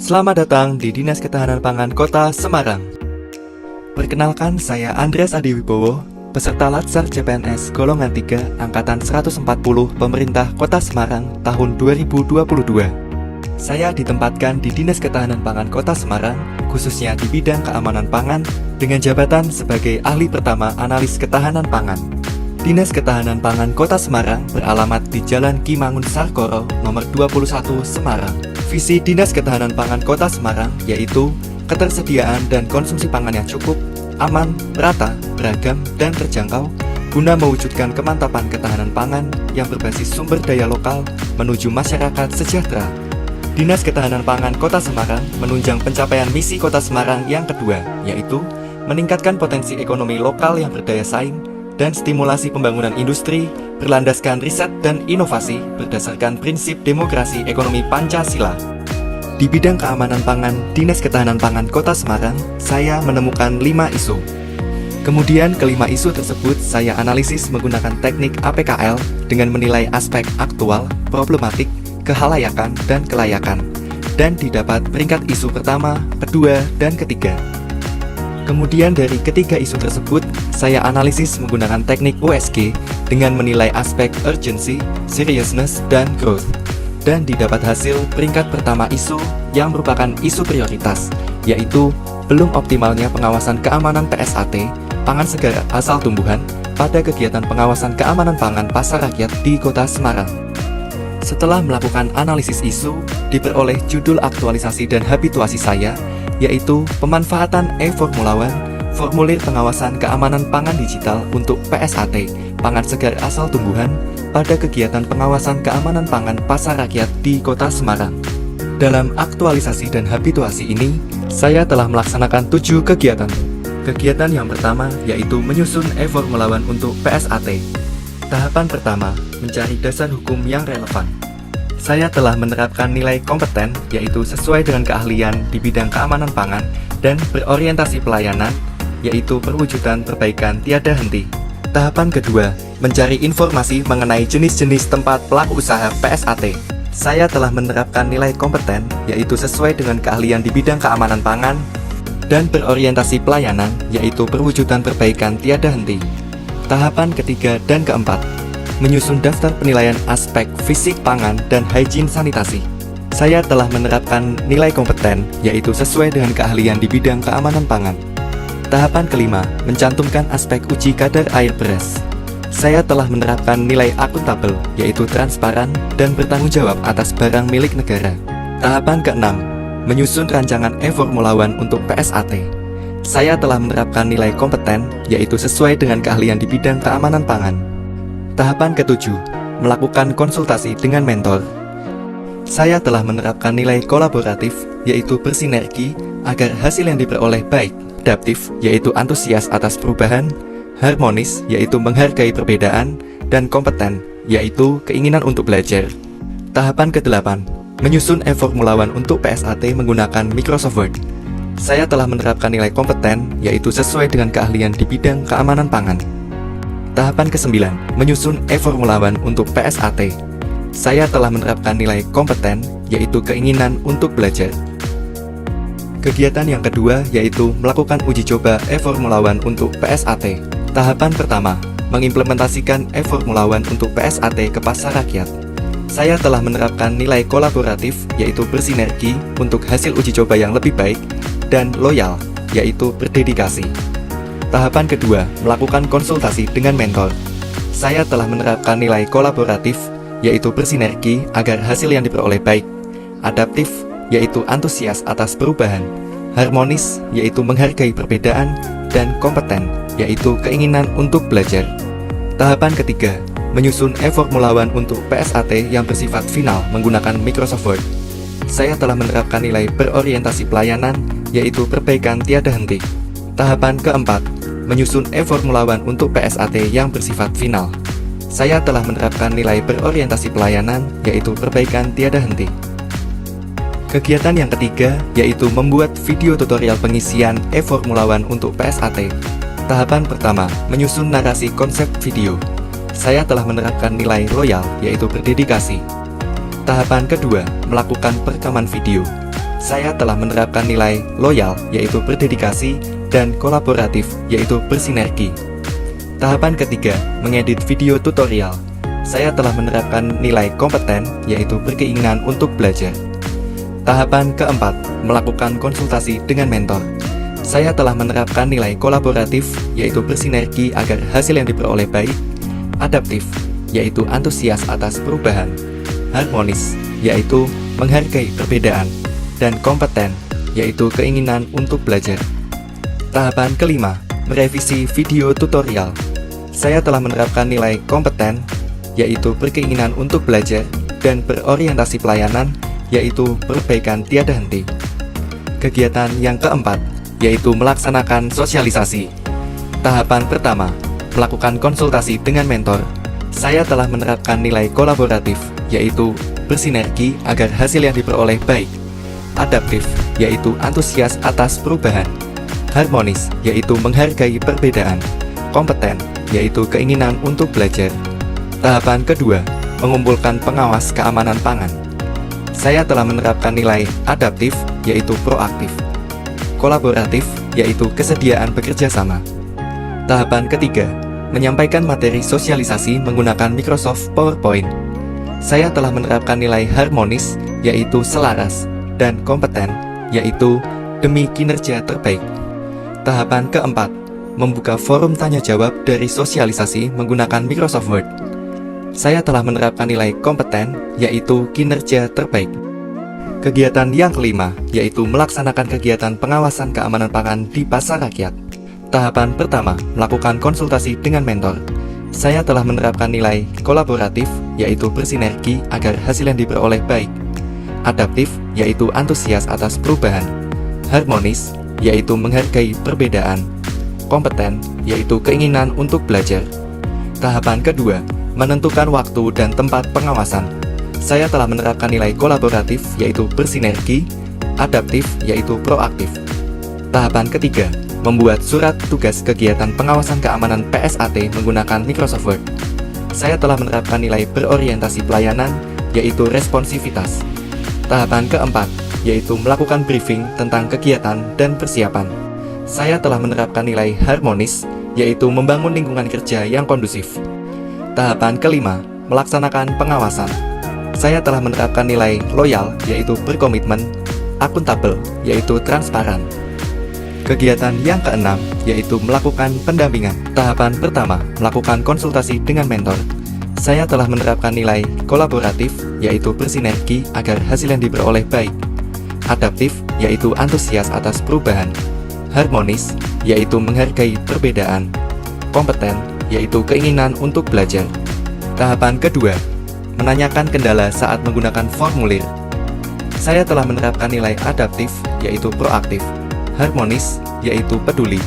Selamat datang di Dinas Ketahanan Pangan Kota Semarang. Perkenalkan, saya Andreas Adi Wibowo, peserta Latsar CPNS Golongan 3 Angkatan 140 Pemerintah Kota Semarang tahun 2022. Saya ditempatkan di Dinas Ketahanan Pangan Kota Semarang, khususnya di bidang keamanan pangan, dengan jabatan sebagai ahli pertama analis ketahanan pangan. Dinas Ketahanan Pangan Kota Semarang beralamat di Jalan Ki Mangun-Sarkoro, nomor 21, Semarang. Visi Dinas Ketahanan Pangan Kota Semarang yaitu ketersediaan dan konsumsi pangan yang cukup, aman, merata, beragam, dan terjangkau guna mewujudkan kemantapan ketahanan pangan yang berbasis sumber daya lokal menuju masyarakat sejahtera. Dinas Ketahanan Pangan Kota Semarang menunjang pencapaian misi Kota Semarang yang kedua, yaitu meningkatkan potensi ekonomi lokal yang berdaya saing dan stimulasi pembangunan industri berlandaskan riset dan inovasi berdasarkan prinsip demokrasi ekonomi Pancasila. Di bidang keamanan pangan, Dinas Ketahanan Pangan Kota Semarang, saya menemukan 5 isu. Kemudian kelima isu tersebut saya analisis menggunakan teknik APKL dengan menilai aspek aktual, problematik, kehalayakan, dan kelayakan, dan didapat peringkat isu pertama, kedua, dan ketiga. Kemudian dari ketiga isu tersebut, saya analisis menggunakan teknik USG dengan menilai aspek urgency, seriousness, dan growth. Dan didapat hasil peringkat pertama isu yang merupakan isu prioritas, yaitu belum optimalnya pengawasan keamanan PSAT, pangan segar asal tumbuhan, pada kegiatan pengawasan keamanan pangan pasar rakyat di Kota Semarang. Setelah melakukan analisis isu, diperoleh judul aktualisasi dan habituasi saya, yaitu pemanfaatan e-Formula One, formulir pengawasan keamanan pangan digital untuk PSAT, pangan segar asal tumbuhan, pada kegiatan pengawasan keamanan pangan pasar rakyat di Kota Semarang. Dalam aktualisasi dan habituasi ini, saya telah melaksanakan 7 kegiatan. Kegiatan yang pertama yaitu menyusun e-Formula One untuk PSAT. Tahapan pertama, mencari dasar hukum yang relevan. Saya telah menerapkan nilai kompeten, yaitu sesuai dengan keahlian di bidang keamanan pangan dan berorientasi pelayanan, yaitu perwujudan perbaikan tiada henti. Tahapan kedua, mencari informasi mengenai jenis-jenis tempat pelaku usaha PSAT. Saya telah menerapkan nilai kompeten, yaitu sesuai dengan keahlian di bidang keamanan pangan dan berorientasi pelayanan, yaitu perwujudan perbaikan tiada henti. Tahapan ketiga dan keempat, menyusun daftar penilaian aspek fisik pangan dan higien sanitasi. Saya telah menerapkan nilai kompeten, yaitu sesuai dengan keahlian di bidang keamanan pangan. Tahapan kelima, mencantumkan aspek uji kadar air beras. Saya telah menerapkan nilai akuntabel, yaitu transparan dan bertanggung jawab atas barang milik negara. Tahapan keenam, menyusun rancangan e-Formula One untuk PSAT. Saya telah menerapkan nilai kompeten, yaitu sesuai dengan keahlian di bidang keamanan pangan. Tahapan ketujuh, melakukan konsultasi dengan mentor. Saya telah menerapkan nilai kolaboratif, yaitu bersinergi, agar hasil yang diperoleh baik, adaptif, yaitu antusias atas perubahan, harmonis, yaitu menghargai perbedaan, dan kompeten, yaitu keinginan untuk belajar. Tahapan ke-8, menyusun e-Formula One untuk PSAT menggunakan Microsoft Word. Saya telah menerapkan nilai kompeten, yaitu sesuai dengan keahlian di bidang keamanan pangan. Tahapan ke-9, menyusun e-Formula One untuk PSAT. Saya telah menerapkan nilai kompeten, yaitu keinginan untuk belajar. Kegiatan yang kedua yaitu melakukan uji coba e-Formula One untuk PSAT. Tahapan pertama, mengimplementasikan e-Formula One untuk PSAT ke pasar rakyat. Saya telah menerapkan nilai kolaboratif, yaitu bersinergi untuk hasil uji coba yang lebih baik, dan loyal, yaitu berdedikasi. Tahapan kedua, melakukan konsultasi dengan mentor. Saya telah menerapkan nilai kolaboratif, yaitu bersinergi agar hasil yang diperoleh baik, adaptif, yaitu antusias atas perubahan, harmonis, yaitu menghargai perbedaan, dan kompeten, yaitu keinginan untuk belajar. Tahapan ketiga, menyusun e-Formula One untuk PSAT yang bersifat final menggunakan Microsoft Word. Saya telah menerapkan nilai berorientasi pelayanan, yaitu perbaikan tiada henti. Tahapan keempat, menyusun e-Formula One untuk PSAT yang bersifat final. Saya telah menerapkan nilai berorientasi pelayanan, yaitu perbaikan tiada henti. Kegiatan yang ketiga yaitu membuat video tutorial pengisian e-Formula One untuk PSAT. Tahapan pertama, menyusun narasi konsep video. Saya telah menerapkan nilai loyal, yaitu berdedikasi. Tahapan kedua, melakukan perekaman video. saya telah menerapkan nilai loyal, yaitu berdedikasi, dan kolaboratif, yaitu bersinergi. Tahapan ketiga, mengedit video tutorial. Saya telah menerapkan nilai kompeten, yaitu berkeinginan untuk belajar. Tahapan keempat, melakukan konsultasi dengan mentor. Saya telah menerapkan nilai kolaboratif, yaitu bersinergi agar hasil yang diperoleh baik. Adaptif, yaitu antusias atas perubahan. Harmonis, yaitu menghargai perbedaan. Dan kompeten, yaitu keinginan untuk belajar. Tahapan kelima, merevisi video tutorial. Saya telah menerapkan nilai kompeten, yaitu berkeinginan untuk belajar, dan berorientasi pelayanan, yaitu perbaikan tiada henti. Kegiatan yang keempat, yaitu melaksanakan sosialisasi. Tahapan pertama, melakukan konsultasi dengan mentor. Saya telah menerapkan nilai kolaboratif, yaitu bersinergi agar hasil yang diperoleh baik. Adaptif, yaitu antusias atas perubahan. Harmonis, yaitu menghargai perbedaan. Kompeten, yaitu keinginan untuk belajar. Tahapan kedua, mengumpulkan pengawas keamanan pangan. Saya telah menerapkan nilai adaptif, yaitu proaktif. Kolaboratif, yaitu kesediaan bekerja sama. Tahapan ketiga, menyampaikan materi sosialisasi menggunakan Microsoft PowerPoint. Saya telah menerapkan nilai harmonis, yaitu selaras, dan kompeten, yaitu demi kinerja terbaik. Tahapan keempat, membuka forum tanya jawab dari sosialisasi menggunakan Microsoft Word. Saya telah menerapkan nilai kompeten, yaitu kinerja terbaik. Kegiatan yang kelima, yaitu melaksanakan kegiatan pengawasan keamanan pangan di pasar rakyat. Tahapan pertama, melakukan konsultasi dengan mentor. Saya telah menerapkan nilai kolaboratif, yaitu bersinergi agar hasil yang diperoleh baik. Adaptif, yaitu antusias atas perubahan. Harmonis, yaitu menghargai perbedaan. Kompeten, yaitu keinginan untuk belajar. Tahapan kedua, menentukan waktu dan tempat pengawasan. Saya telah menerapkan nilai kolaboratif, yaitu bersinergi. Adaptif, yaitu proaktif. Tahapan ketiga, membuat surat tugas kegiatan pengawasan keamanan PSAT menggunakan Microsoft Word. Saya telah menerapkan nilai berorientasi pelayanan, yaitu responsivitas. Tahapan keempat, yaitu melakukan briefing tentang kegiatan dan persiapan. Saya telah menerapkan nilai harmonis, yaitu membangun lingkungan kerja yang kondusif. Tahapan kelima, melaksanakan pengawasan. Saya telah menerapkan nilai loyal, yaitu berkomitmen, akuntabel, yaitu transparan. Kegiatan yang keenam, yaitu melakukan pendampingan. Tahapan pertama, melakukan konsultasi dengan mentor. Saya telah menerapkan nilai kolaboratif, yaitu bersinergi agar hasil yang diperoleh baik. Adaptif, yaitu antusias atas perubahan. Harmonis, yaitu menghargai perbedaan. Kompeten, yaitu keinginan untuk belajar. Tahapan kedua, menanyakan kendala saat menggunakan formulir. Saya telah menerapkan nilai adaptif, yaitu proaktif. Harmonis, yaitu peduli.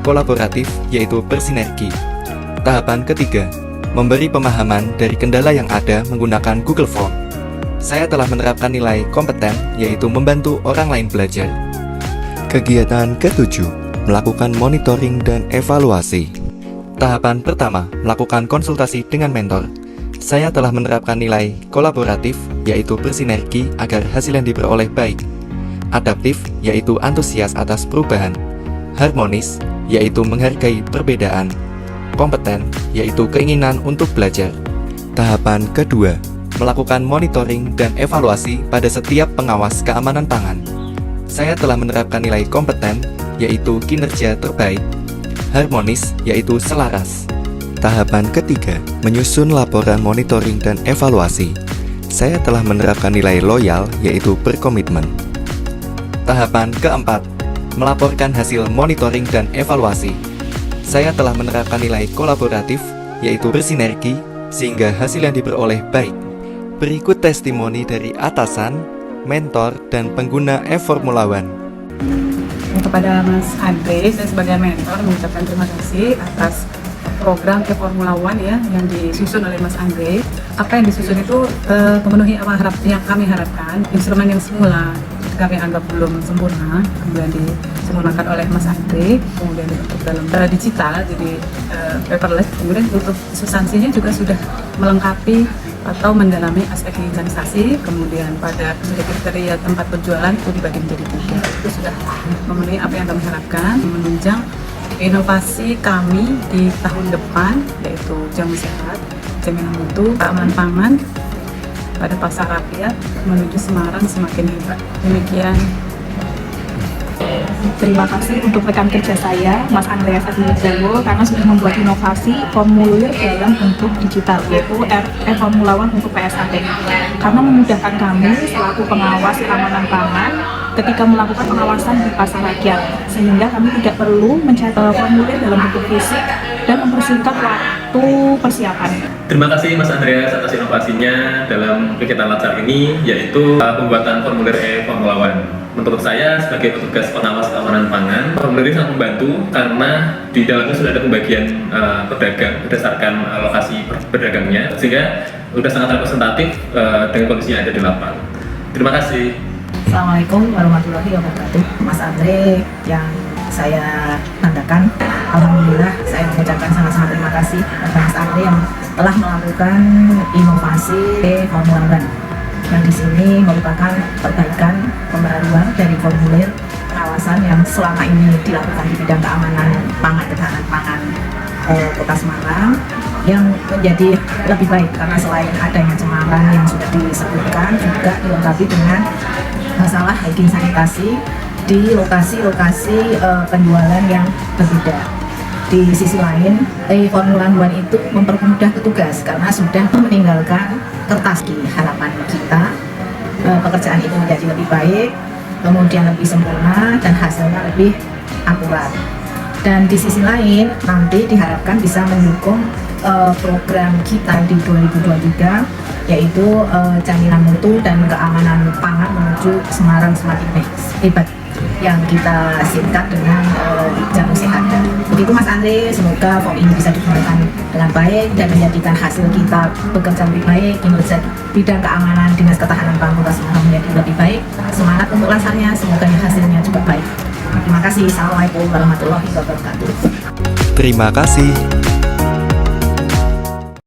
Kolaboratif, yaitu bersinergi. Tahapan ketiga, memberi pemahaman dari kendala yang ada menggunakan Google Form. Saya telah menerapkan nilai kompeten, yaitu membantu orang lain belajar. Kegiatan ketujuh, melakukan monitoring dan evaluasi. Tahapan pertama, melakukan konsultasi dengan mentor. Saya telah menerapkan nilai kolaboratif, yaitu bersinergi agar hasil yang diperoleh baik. Adaptif, yaitu antusias atas perubahan. Harmonis, yaitu menghargai perbedaan. Kompeten, yaitu keinginan untuk belajar. Tahapan kedua, melakukan monitoring dan evaluasi pada setiap pengawas keamanan pangan. Saya telah menerapkan nilai kompeten, yaitu kinerja terbaik. Harmonis, yaitu selaras. Tahapan ketiga, menyusun laporan monitoring dan evaluasi. Saya telah menerapkan nilai loyal, yaitu berkomitmen. Tahapan keempat, melaporkan hasil monitoring dan evaluasi. Saya telah menerapkan nilai kolaboratif, yaitu bersinergi, sehingga hasil yang diperoleh baik. Berikut testimoni dari atasan, mentor, dan pengguna e-Formula One. Kepada Mas Andre, saya sebagai mentor mengucapkan terima kasih atas program e-Formula One ya yang disusun oleh Mas Andre. Apa yang disusun itu memenuhi apa yang kami harapkan. Instrumen yang semula kami anggap belum sempurna, kemudian disempurnakan oleh Mas Andre, kemudian dibentuk dalam digital, jadi paperless. Kemudian untuk substansinya juga sudah melengkapi atau mendalami aspek higienisasi, kemudian pada kriteria tempat berjualan itu dibagi menjadi 3. Itu sudah memenuhi apa yang kami harapkan, menunjang inovasi kami di tahun depan, yaitu jamu sehat, jaminan mutu, keamanan pangan pada pasar rakyat menuju Semarang semakin hebat. Demikian. Terima kasih untuk rekan kerja saya, Mas Andreas Adiwijawo, karena sudah membuat inovasi formulir dalam bentuk digital, yaitu Formula One untuk PSAD. Karena memudahkan kami selaku pengawas keamanan pangan ketika melakukan pengawasan di pasar rakyat, sehingga kami tidak perlu mencetak formulir dalam bentuk fisik dan mempersingkat waktu persiapan. Terima kasih Mas Andreas atas inovasinya dalam kegiatan latsar ini, yaitu pembuatan formulir Formula One. Menurut saya sebagai petugas pengawas keamanan pangan, formulir ini sangat membantu karena di dalamnya sudah ada pembagian pedagang berdasarkan lokasi berdagangnya, sehingga sudah sangat representatif dengan kondisi yang ada di lapangan. Terima kasih. Assalamualaikum warahmatullahi wabarakatuh. Mas Andre yang saya banggakan, alhamdulillah saya mengucapkan sangat-sangat terima kasih kepada Mas Andre yang telah melakukan inovasi Formula One yang di sini merupakan perbaikan pembaruan dari formulir pengawasan yang selama ini dilakukan di bidang keamanan pangan, ketahanan pangan Kota Semarang, yang menjadi lebih baik karena selain adanya cemaran yang sudah disebutkan, juga dilengkapi dengan masalah hygiene sanitasi di lokasi-lokasi penjualan yang berbeda. Di sisi lain, Formula One itu mempermudah petugas karena sudah meninggalkan kertas. Harapan kita pekerjaan itu menjadi lebih baik, kemudian lebih sempurna dan hasilnya lebih akurat. Dan di sisi lain nanti diharapkan bisa mendukung program kita di 2023, yaitu jaminan mutu dan keamanan pangan menuju Semarang semakin hebat, yang kita singkat dengan jamu sehat. Begitu Mas Andre, semoga form ini bisa digunakan dengan baik dan menjadikan hasil kita bekerja lebih baik, kinerja bidang keamanan Dinas Ketahanan Pangan Kota Semarang menjadi lebih baik. Semangat untuk laksarnya, semoga hasilnya juga baik. Terima kasih. Assalamualaikum warahmatullahi wabarakatuh. Terima kasih.